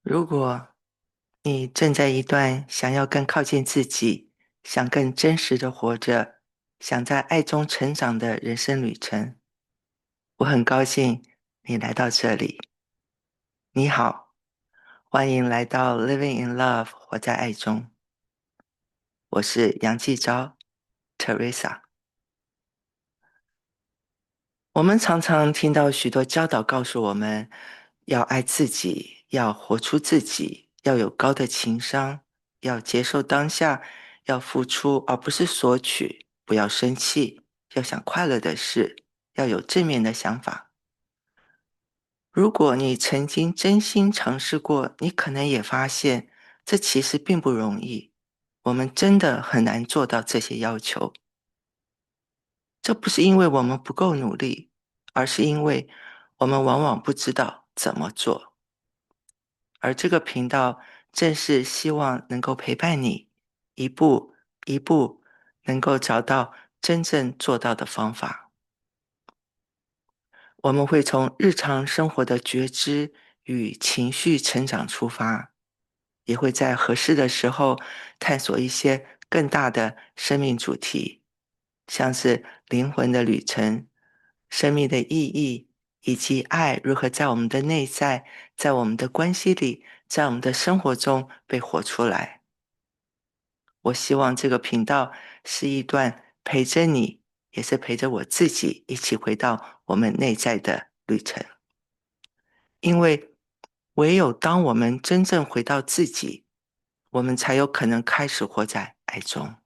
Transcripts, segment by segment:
如果你正在一段想要更靠近自己、想更真实的活着、想在爱中成长的人生旅程，我很高兴你来到这里。你好，欢迎来到 Living in Love 活在爱中。我是杨继昭 Teresa。我们常常听到许多教导告诉我们，要爱自己，要活出自己，要有高的情商，要接受当下，要付出而不是索取，不要生气，要想快乐的事，要有正面的想法。如果你曾经真心尝试过，你可能也发现，这其实并不容易。我们真的很难做到这些要求。这不是因为我们不够努力，而是因为我们往往不知道怎么做。而这个频道正是希望能够陪伴你，一步一步能够找到真正做到的方法。我们会从日常生活的觉知与情绪成长出发，也会在合适的时候探索一些更大的生命主题，像是灵魂的旅程、生命的意义，以及爱如何在我们的内在、在我们的关系里、在我们的生活中被活出来。我希望这个频道是一段陪着你，也是陪着我自己一起回到我们内在的旅程。因为唯有当我们真正回到自己，我们才有可能开始活在爱中。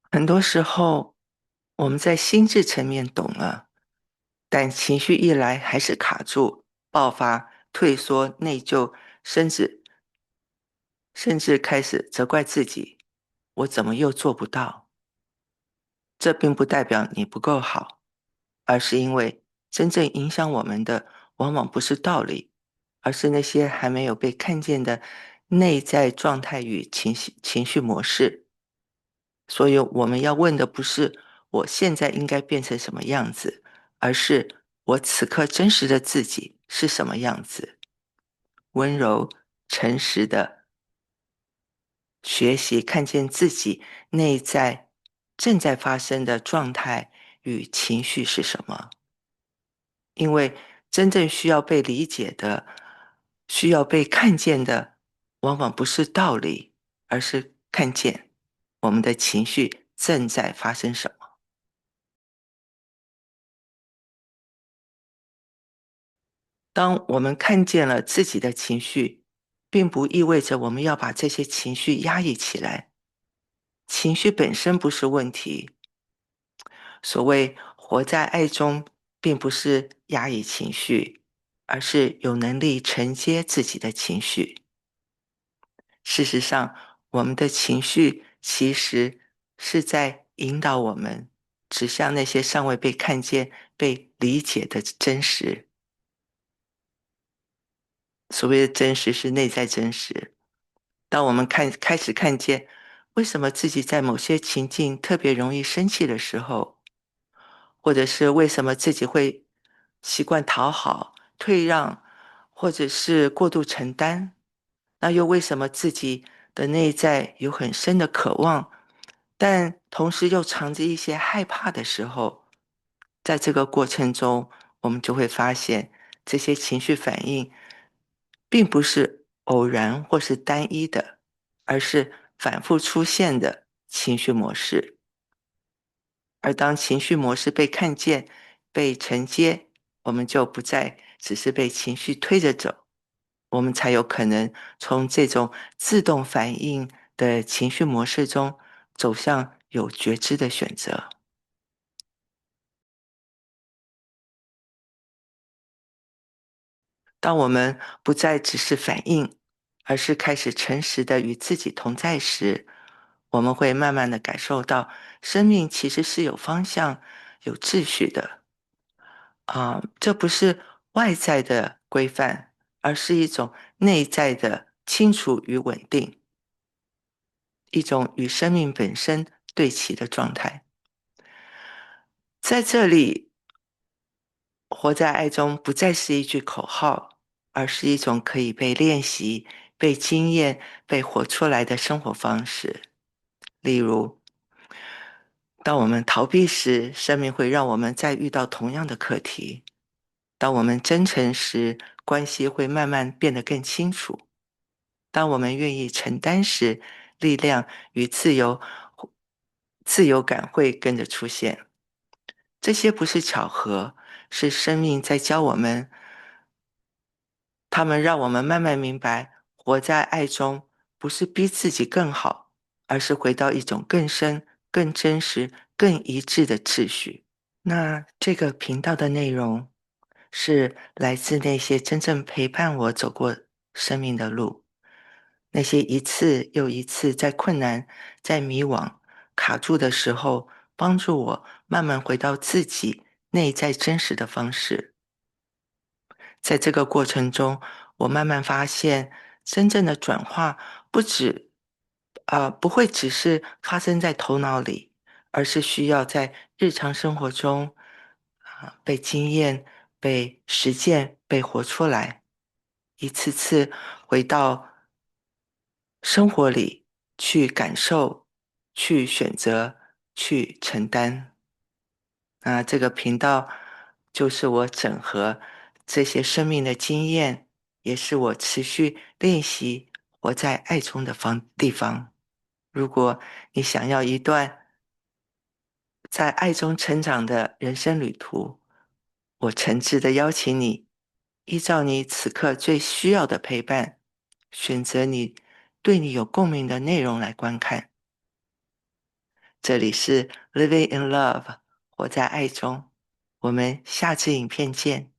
很多时候，我们在心智层面懂了，但情绪一来还是卡住、爆发、退缩、内疚，甚至开始责怪自己：我怎么又做不到？这并不代表你不够好，而是因为真正影响我们的，往往不是道理，而是那些还没有被看见的内在状态与情绪模式。所以我们要问的不是我现在应该变成什么样子，而是我此刻真实的自己是什么样子。温柔、诚实的学习，看见自己内在正在发生的状态与情绪是什么。因为真正需要被理解的、需要被看见的，往往不是道理，而是看见我们的情绪正在发生什么。当我们看见了自己的情绪，并不意味着我们要把这些情绪压抑起来。情绪本身不是问题。所谓活在爱中，并不是压抑情绪，而是有能力承接自己的情绪。事实上，我们的情绪其实是在引导我们指向那些尚未被看见、被理解的真实。所谓的真实是内在真实。当我们开始看见为什么自己在某些情境特别容易生气的时候，或者是为什么自己会习惯讨好、退让，或者是过度承担，那又为什么自己的内在有很深的渴望，但同时又藏着一些害怕的时候，在这个过程中，我们就会发现这些情绪反应并不是偶然或是单一的，而是反复出现的情绪模式。而当情绪模式被看见、被承接，我们就不再只是被情绪推着走，我们才有可能从这种自动反应的情绪模式中走向有觉知的选择。当我们不再只是反应，而是开始诚实的与自己同在时，我们会慢慢的感受到，生命其实是有方向、有秩序的。这不是外在的规范，而是一种内在的清楚与稳定，一种与生命本身对齐的状态。在这里，活在爱中不再是一句口号，而是一种可以被练习、被经验、被活出来的生活方式。例如，当我们逃避时，生命会让我们再遇到同样的课题；当我们真诚时，关系会慢慢变得更清楚；当我们愿意承担时，力量与自由感会跟着出现。这些不是巧合，是生命在教我们。他们让我们慢慢明白，活在爱中不是逼自己更好，而是回到一种更深、更真实、更一致的秩序。那这个频道的内容是来自那些真正陪伴我走过生命的路，那些一次又一次在困难、在迷惘、卡住的时候，帮助我慢慢回到自己内在真实的方式。在这个过程中，我慢慢发现，真正的转化不会只是发生在头脑里，而是需要在日常生活中被经验、被实践、被活出来，一次次回到生活里去感受、去选择、去承担。那这个频道就是我整合这些生命的经验，也是我持续练习活在爱中的地方。如果你想要一段在爱中成长的人生旅途，我诚挚的邀请你，依照你此刻最需要的陪伴，选择对你有共鸣的内容来观看。这里是 Living in Love，活在爱中。我们下次影片见。